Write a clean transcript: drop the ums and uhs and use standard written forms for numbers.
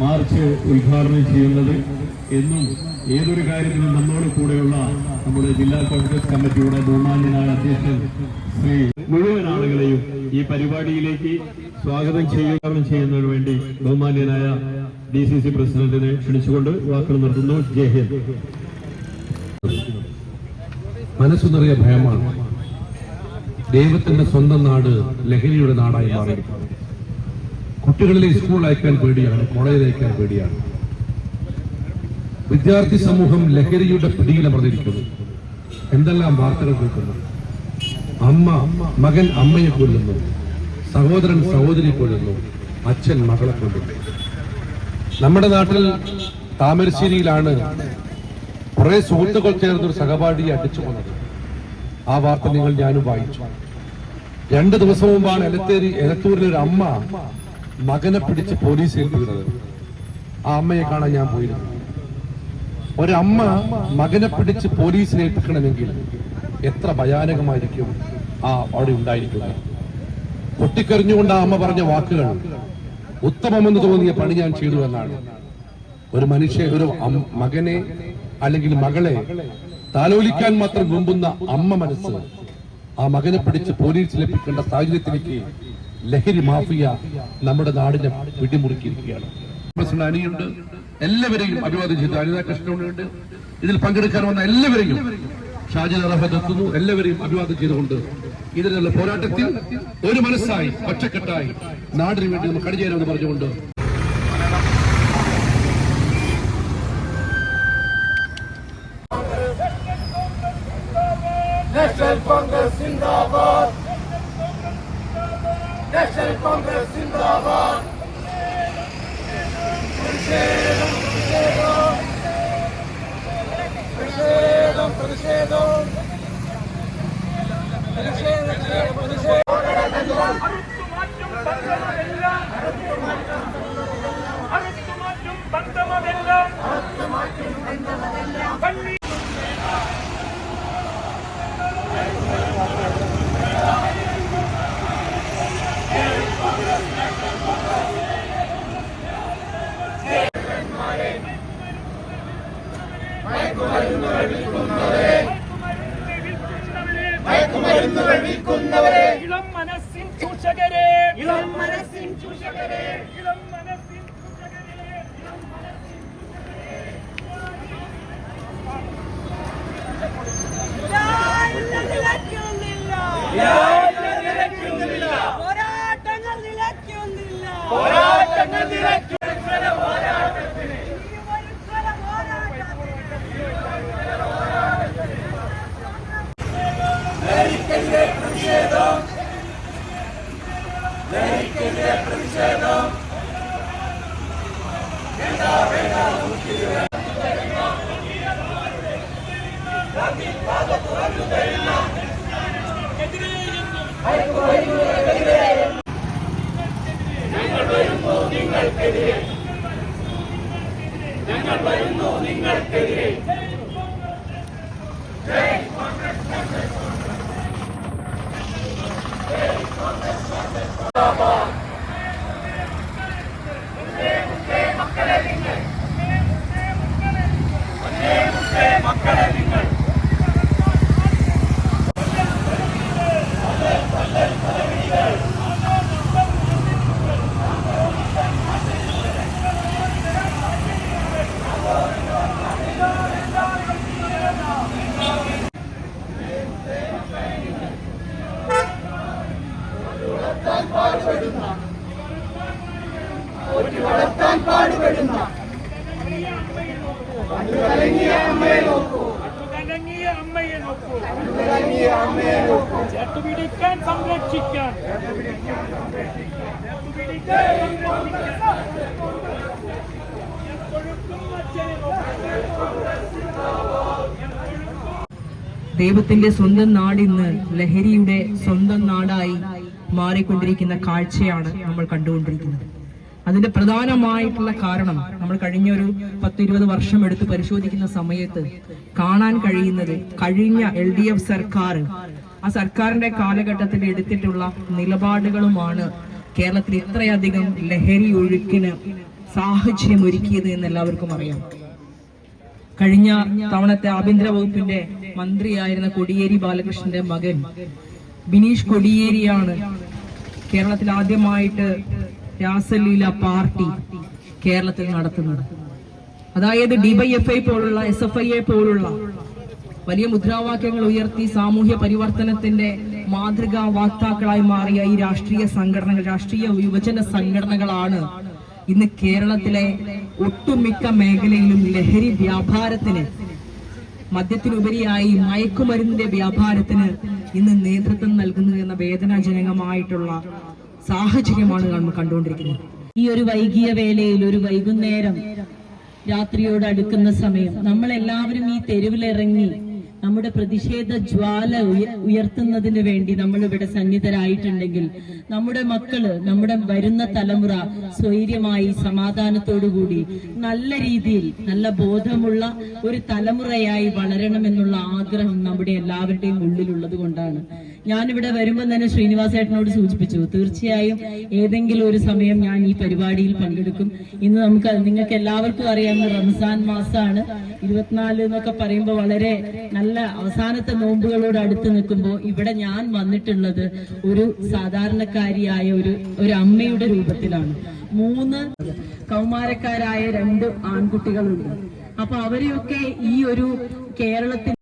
March ഉദ്ഘാടനം ചെയ്യുന്നത് എന്നും ഏതൊരു കാര്യത്തിലും നമ്മോട് കൂടെയുള്ള നമ്മുടെ ജില്ലാ കോൺഗ്രസ് കമ്മിറ്റിയുടെ ബഹുമാന്യനായ അധ്യക്ഷൻ ശ്രീ മുഴുവൻ ആളുകളെയും ഈ പരിപാടിയിലേക്ക് സ്വാഗതം ചെയ്യുന്നതിനു വേണ്ടി ബഹുമാന്യനായ DCC പ്രസിഡന്റിനെ ക്ഷണിച്ചുകൊണ്ട് വാക്കുകൾ നിർത്തുന്നു. ജയ് ഹിന്ദ്. മനസ്സു നിറയെ ഭയമാണ്. ദൈവത്തിന്റെ സ്വന്തം നാട് ലഹരിയുടെ നാടായി മാറിയിരിക്കുന്നു. കുട്ടികളിലെ സ്കൂൾ അയക്കാൻ പേടിയാണ്, കോളേജിൽ അയക്കാൻ പേടിയാണ്. വിദ്യാർത്ഥി സമൂഹം ലഹരിയുടെ പിടിയിലമർന്നിരിക്കുന്നു. എന്തെല്ലാം വാർത്തകൾ കേൾക്കുന്നു. അമ്മ മകൻ അമ്മയെ കൊല്ലുന്നു, സഹോദരൻ സഹോദരി കൊല്ലുന്നു, അച്ഛൻ മകളെ കൊല്ലുന്നു. നമ്മുടെ നാട്ടിൽ താമരശ്ശേരിയിലാണ് കുറെ സുഹൃത്തുക്കൾ ചേർന്നൊരു സഹപാഠിയെ അടിച്ചു കൊന്നത്. ആ വാർത്ത ഞാനും വായിച്ചു. 2 ദിവസം മുമ്പാണ് എലത്തൂരിലെ ഒരു അമ്മ മകനെ പിടിച്ച് പോലീസ് ഏൽപ്പിക്കുന്നത്. ആ അമ്മയെ കാണാൻ ഞാൻ പോയിരുന്നു. ഒരമ്മ മകനെ പിടിച്ച് പോലീസിനെ ഏൽപ്പിക്കണമെങ്കിൽ എത്ര ഭയാനകമായിരിക്കും അവിടെ ഉണ്ടായിരിക്കുന്നത്. പൊട്ടിക്കറിഞ്ഞുകൊണ്ട് ആ അമ്മ പറഞ്ഞ വാക്കുകൾ ഉത്തമമെന്ന് തോന്നിയ പണി ഞാൻ ചെയ്തു എന്നാണ്. ഒരു മകനെ അല്ലെങ്കിൽ മകളെ താലോലിക്കാൻ മാത്രം മുമ്പുന്ന അമ്മ മനസ്സ് ആ മകനെ പിടിച്ച് പോലീസിൽ ഏൽപ്പിക്കേണ്ട സാഹചര്യത്തിലേക്ക് ലഹരി മാഫിയ നമ്മുടെ നാടിനെ പിടിമുറുക്കിയിരിക്കുകയാണ്. അനിയുണ്ട്, എല്ലാവരെയും അഭിവാദ്യം ചെയ്തു. അനിതാ കൃഷ്ണനുണ്ട്, ഇതിൽ പങ്കെടുക്കാൻ വന്ന എല്ലാവരെയും ഷാജിദ് അറഫത്ത് എത്തുന്നു. എല്ലാവരെയും അഭിവാദ്യം ചെയ്തുകൊണ്ട് ഇതിനുള്ള പോരാട്ടത്തിൽ ഒരു മനസ്സായി ഒറ്റക്കെട്ടായി നാടിന് വേണ്ടി നമുക്ക് അണിചേരാമെന്ന് പറഞ്ഞുകൊണ്ട് National Congress Zindabad. National Congress Zindabad. Prasedam, prasedam, prasedam, prasedam. ഇളം മനസ്സിൻ ചൂഷകരെ, ഇളം മനസ്സിൻ ചൂഷകരെ, ഇളം മനസ്സിൻ ചൂഷകരെ, ഇളം മനസ്സിൻ ചൂഷകരെ. പോരാട്ടങ്ങൾ നിലയ്ക്കുന്നില്ല. ഞങ്ങൾ വരുന്നു നിങ്ങൾക്കെതിരെ. മക്കളെ നിങ്ങൾ വളർത്താൻ പാടുപെടുന്ന ചേർത്തുപിടിക്കാൻ സംരക്ഷിക്കാൻ ദൈവത്തിന്റെ സ്വന്തം നാടിന്ന് ലഹരിയുടെ സ്വന്തം നാടായി മാറിക്കൊണ്ടിരിക്കുന്ന കാഴ്ചയാണ് നമ്മൾ കണ്ടുകൊണ്ടിരിക്കുന്നത്. അതിന്റെ പ്രധാനമായിട്ടുള്ള കാരണം നമ്മൾ കഴിഞ്ഞൊരു 10-20 വർഷം എടുത്ത് പരിശോധിക്കുന്ന സമയത്ത് കാണാൻ കഴിയുന്നത് കഴിഞ്ഞ LDF സർക്കാർ ആ സർക്കാരിന്റെ കാലഘട്ടത്തിൽ എടുത്തിട്ടുള്ള നിലപാടുകളുമാണ് കേരളത്തിൽ ഇത്രയധികം ലഹരി ഒഴുക്കിന് സാഹചര്യം ഒരുക്കിയത് എന്ന് എല്ലാവർക്കും അറിയാം. കഴിഞ്ഞ തവണത്തെ ആഭ്യന്തര വകുപ്പിന്റെ മന്ത്രിയായിരുന്ന കോടിയേരി ബാലകൃഷ്ണന്റെ മകൻ ബിനീഷ് കോടിയേരിയാണ് കേരളത്തിൽ ആദ്യമായിട്ട് രാസലീല പാർട്ടി കേരളത്തിൽ നടത്തുന്നത്. അതായത് ഡിവൈഎഫ്ഐ പോലുള്ള SFI പോലുള്ള വലിയ മുദ്രാവാക്യങ്ങൾ ഉയർത്തി സാമൂഹ്യ പരിവർത്തനത്തിന്റെ മാതൃകാ വാക്താക്കളായി മാറിയ ഈ രാഷ്ട്രീയ സംഘടനകൾ, രാഷ്ട്രീയ യുവജന സംഘടനകളാണ് ഇന്ന് കേരളത്തിലെ ഒട്ടുമിക്ക മേഖലയിലും ലഹരി വ്യാപാരത്തിന്, മദ്യത്തിനുപരിയായി മയക്കുമരുന്നിന്റെ വ്യാപാരത്തിന് ഇന്ന് നേതൃത്വം നൽകുന്നത് എന്ന വേദനാജനകമായിട്ടുള്ള സാഹചര്യമാണ് നമ്മൾ കണ്ടുകൊണ്ടിരിക്കുന്നത്. ഈ ഒരു വൈകിയ വേളയിൽ, ഒരു വൈകുന്നേരം രാത്രിയോട് അടുക്കുന്ന സമയം നമ്മളെല്ലാവരും ഈ തെരുവിലിറങ്ങി നമ്മുടെ പ്രതിഷേധ ജ്വാല ഉയർത്തുന്നതിന് വേണ്ടി നമ്മൾ ഇവിടെ സന്നിധരായിട്ടുണ്ടെങ്കിൽ നമ്മുടെ മക്കള്, നമ്മുടെ വരുന്ന തലമുറ സ്വൈര്യമായി സമാധാനത്തോടുകൂടി നല്ല രീതിയിൽ, നല്ല ബോധമുള്ള ഒരു തലമുറയായി വളരണമെന്നുള്ള ആഗ്രഹം നമ്മുടെ എല്ലാവരുടെയും ഉള്ളിലുള്ളത് കൊണ്ടാണ്. ഞാനിവിടെ വരുമ്പോൾ തന്നെ ശ്രീനിവാസേട്ടനോട് സൂചിപ്പിച്ചു, തീർച്ചയായും ഏതെങ്കിലും ഒരു സമയം ഞാൻ ഈ പരിപാടിയിൽ പങ്കെടുക്കും. ഇന്ന് നിങ്ങൾക്ക് എല്ലാവർക്കും അറിയാവുന്ന റംസാൻ മാസമാണ്. 24 എന്നൊക്കെ പറയുമ്പോൾ വളരെ നല്ല അവസാനത്തെ നോമ്പുകളോട് അടുത്ത് നിൽക്കുമ്പോൾ ഇവിടെ ഞാൻ വന്നിട്ടുള്ളത് ഒരു സാധാരണക്കാരിയായ ഒരു അമ്മയുടെ രൂപത്തിലാണ്. 3 കൗമാരക്കാരായ 2 ആൺകുട്ടികളുണ്ട്. അപ്പൊ അവരെയൊക്കെ ഈ ഒരു കേരളത്തിൽ